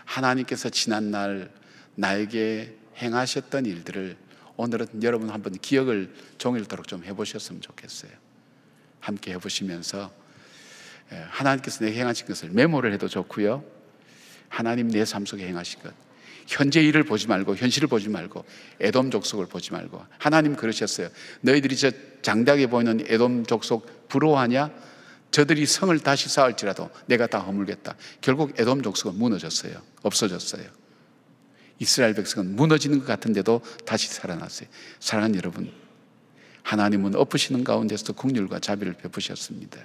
하나님께서 지난날 나에게 행하셨던 일들을 오늘은 여러분 한번 기억을 종일토록 좀 해보셨으면 좋겠어요. 함께 해보시면서 하나님께서 내게 행하신 것을 메모를 해도 좋고요. 하나님 내 삶 속에 행하신 것, 현재 일을 보지 말고, 현실을 보지 말고, 에돔 족속을 보지 말고. 하나님 그러셨어요. 너희들이 저 장대하게 보이는 에돔 족속 부러워하냐? 저들이 성을 다시 쌓을지라도 내가 다 허물겠다. 결국 에돔 족속은 무너졌어요. 없어졌어요. 이스라엘 백성은 무너지는 것 같은데도 다시 살아났어요. 사랑하는 여러분, 하나님은 엎으시는 가운데서 긍휼과 자비를 베푸셨습니다.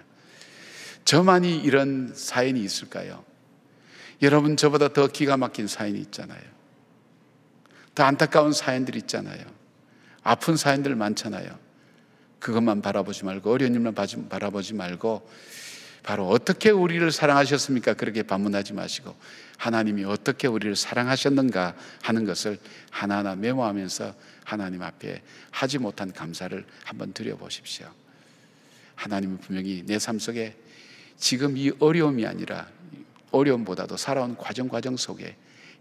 저만이 이런 사연이 있을까요? 여러분, 저보다 더 기가 막힌 사연이 있잖아요. 더 안타까운 사연들이 있잖아요. 아픈 사연들 많잖아요. 그것만 바라보지 말고, 어려운 일만 바라보지 말고, 바로 어떻게 우리를 사랑하셨습니까? 그렇게 반문하지 마시고, 하나님이 어떻게 우리를 사랑하셨는가 하는 것을 하나하나 메모하면서 하나님 앞에 하지 못한 감사를 한번 드려보십시오. 하나님은 분명히 내 삶 속에 지금 이 어려움이 아니라 어려움보다도 살아온 과정 속에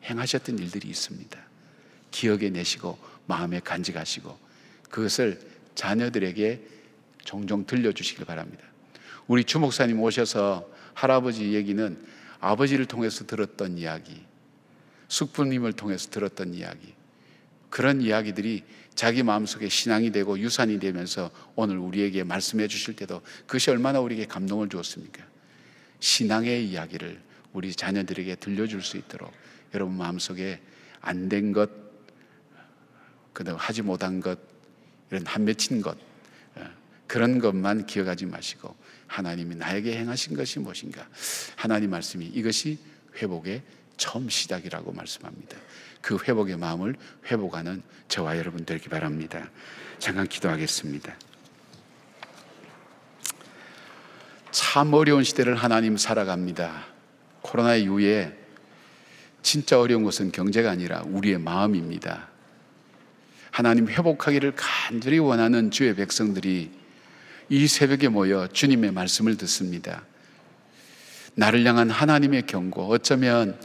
행하셨던 일들이 있습니다. 기억에 내시고 마음에 간직하시고 그것을 자녀들에게 종종 들려주시길 바랍니다. 우리 주목사님 오셔서 할아버지 얘기는 아버지를 통해서 들었던 이야기, 숙부님을 통해서 들었던 이야기, 그런 이야기들이 자기 마음속에 신앙이 되고 유산이 되면서 오늘 우리에게 말씀해 주실 때도 그것이 얼마나 우리에게 감동을 주었습니까? 신앙의 이야기를 우리 자녀들에게 들려줄 수 있도록 여러분 마음속에 안 된 것, 그다음 하지 못한 것, 이런 한 맺힌 것, 그런 것만 기억하지 마시고 하나님이 나에게 행하신 것이 무엇인가, 하나님 말씀이 이것이 회복의 처음 시작이라고 말씀합니다. 그 회복의 마음을 회복하는 저와 여러분 되기 바랍니다. 잠깐 기도하겠습니다. 참 어려운 시대를 하나님 살아갑니다. 코로나 이후에 진짜 어려운 것은 경제가 아니라 우리의 마음입니다. 하나님 회복하기를 간절히 원하는 주의 백성들이 이 새벽에 모여 주님의 말씀을 듣습니다. 나를 향한 하나님의 경고, 어쩌면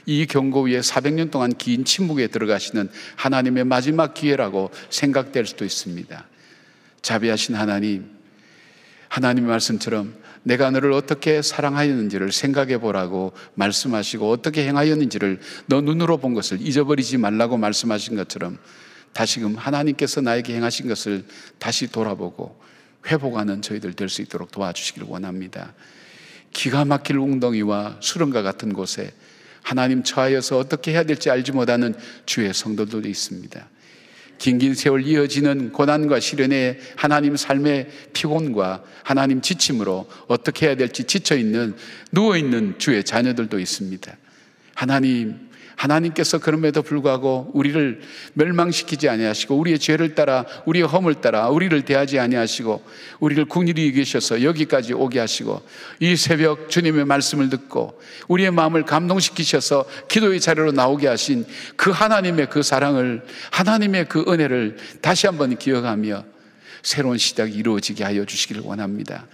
이 경고 위에 400년 동안 긴 침묵에 들어가시는 하나님의 마지막 기회라고 생각될 수도 있습니다. 자비하신 하나님, 하나님의 말씀처럼 내가 너를 어떻게 사랑하였는지를 생각해 보라고 말씀하시고 어떻게 행하였는지를 너 눈으로 본 것을 잊어버리지 말라고 말씀하신 것처럼 다시금 하나님께서 나에게 행하신 것을 다시 돌아보고 회복하는 저희들 될 수 있도록 도와주시길 원합니다. 기가 막힐 웅덩이와 수렁과 같은 곳에 하나님 처하여서 어떻게 해야 될지 알지 못하는 주의 성도들도 있습니다. 긴 세월 이어지는 고난과 시련에 하나님 삶의 피곤과 하나님 지침으로 어떻게 해야 될지 지쳐있는, 누워있는 주의 자녀들도 있습니다. 하나님께서 그럼에도 불구하고 우리를 멸망시키지 아니하시고 우리의 죄를 따라, 우리의 허물 따라 우리를 대하지 아니하시고 우리를 긍휼히 여기셔서 여기까지 오게 하시고 이 새벽 주님의 말씀을 듣고 우리의 마음을 감동시키셔서 기도의 자리로 나오게 하신 그 하나님의 그 사랑을, 하나님의 그 은혜를 다시 한번 기억하며 새로운 시작이 이루어지게 하여 주시기를 원합니다.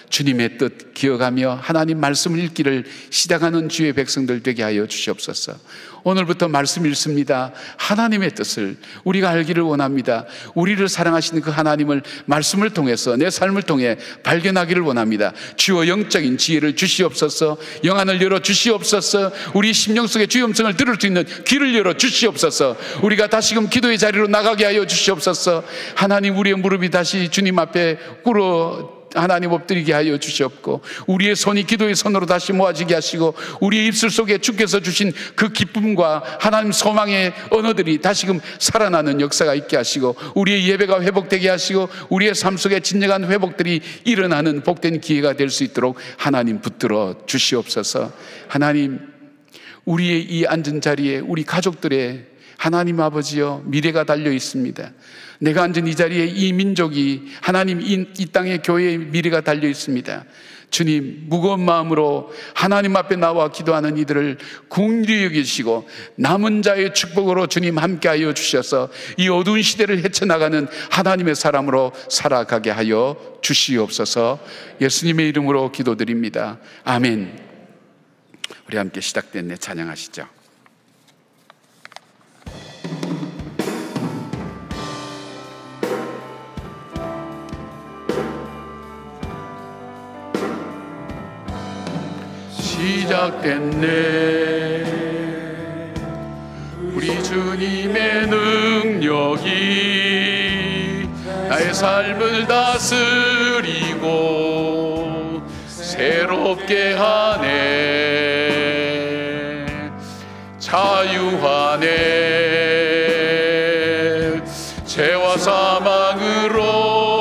주님의 뜻 기억하며 하나님 말씀을 읽기를 시작하는 주의 백성들 되게 하여 주시옵소서. 오늘부터 말씀 읽습니다. 하나님의 뜻을 우리가 알기를 원합니다. 우리를 사랑하시는 그 하나님을 말씀을 통해서 내 삶을 통해 발견하기를 원합니다. 주여 영적인 지혜를 주시옵소서. 영안을 열어 주시옵소서. 우리 심령 속에 주의 음성을 들을 수 있는 귀를 열어 주시옵소서. 우리가 다시금 기도의 자리로 나가게 하여 주시옵소서. 하나님, 우리의 무릎이 다시 주님 앞에 꿇어 하나님 엎드리게 하여 주시옵고 우리의 손이 기도의 손으로 다시 모아지게 하시고 우리의 입술 속에 주께서 주신 그 기쁨과 하나님 소망의 언어들이 다시금 살아나는 역사가 있게 하시고 우리의 예배가 회복되게 하시고 우리의 삶 속에 진정한 회복들이 일어나는 복된 기회가 될 수 있도록 하나님 붙들어 주시옵소서. 하나님, 우리의 이 앉은 자리에 우리 가족들의 하나님 아버지여 미래가 달려 있습니다. 내가 앉은 이 자리에 이 민족이, 하나님 이 땅의 교회의 미래가 달려 있습니다. 주님, 무거운 마음으로 하나님 앞에 나와 기도하는 이들을 긍휼히 여기시고 남은 자의 축복으로 주님 함께하여 주셔서 이 어두운 시대를 헤쳐나가는 하나님의 사람으로 살아가게 하여 주시옵소서. 예수님의 이름으로 기도드립니다. 아멘. 우리 함께 시작된 내 찬양하시죠. 시작됐네. 우리 주님의 능력이 나의 삶을 다스리고 새롭게 하네. 자유하네. 죄와 사망으로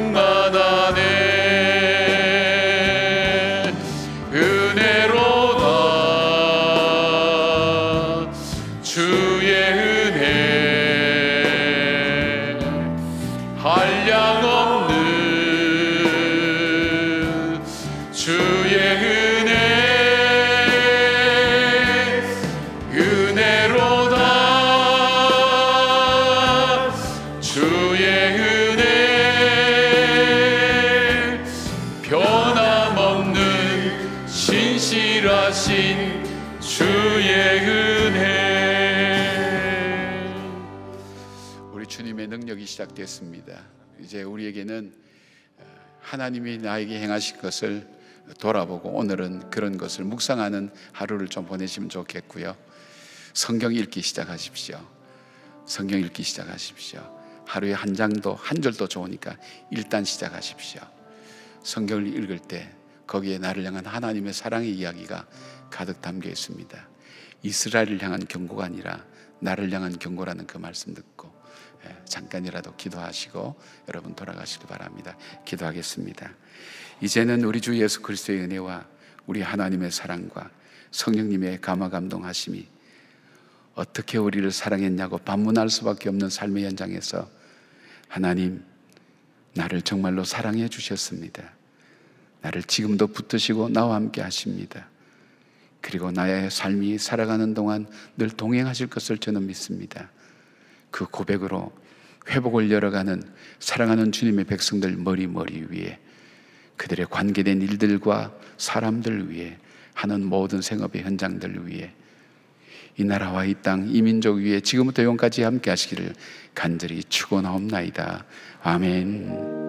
충만하네. 은혜로다 주의 은혜, 한량 없는 주의 은혜, 은혜로다 주의 은혜, 변함없는 신실하신 주의 은혜. 우리 주님의 능력이 시작됐습니다. 이제 우리에게는 하나님이 나에게 행하신 것을 돌아보고 오늘은 그런 것을 묵상하는 하루를 좀 보내시면 좋겠고요. 성경 읽기 시작하십시오. 성경 읽기 시작하십시오. 하루에 한 장도 한 절도 좋으니까 일단 시작하십시오. 성경을 읽을 때 거기에 나를 향한 하나님의 사랑의 이야기가 가득 담겨 있습니다. 이스라엘을 향한 경고가 아니라 나를 향한 경고라는 그 말씀 듣고 잠깐이라도 기도하시고 여러분 돌아가시길 바랍니다. 기도하겠습니다. 이제는 우리 주 예수 그리스도의 은혜와 우리 하나님의 사랑과 성령님의 감화 감동하심이 어떻게 우리를 사랑했냐고 반문할 수밖에 없는 삶의 현장에서 하나님, 나를 정말로 사랑해 주셨습니다. 나를 지금도 붙드시고 나와 함께 하십니다. 그리고 나의 삶이 살아가는 동안 늘 동행하실 것을 저는 믿습니다. 그 고백으로 회복을 열어가는 사랑하는 주님의 백성들 머리 위에, 그들의 관계된 일들과 사람들 위에, 하는 모든 생업의 현장들 위에, 이 나라와 이 땅, 이 민족 위에 지금부터 영원까지 함께 하시기를 간절히 축원하옵나이다. 아멘.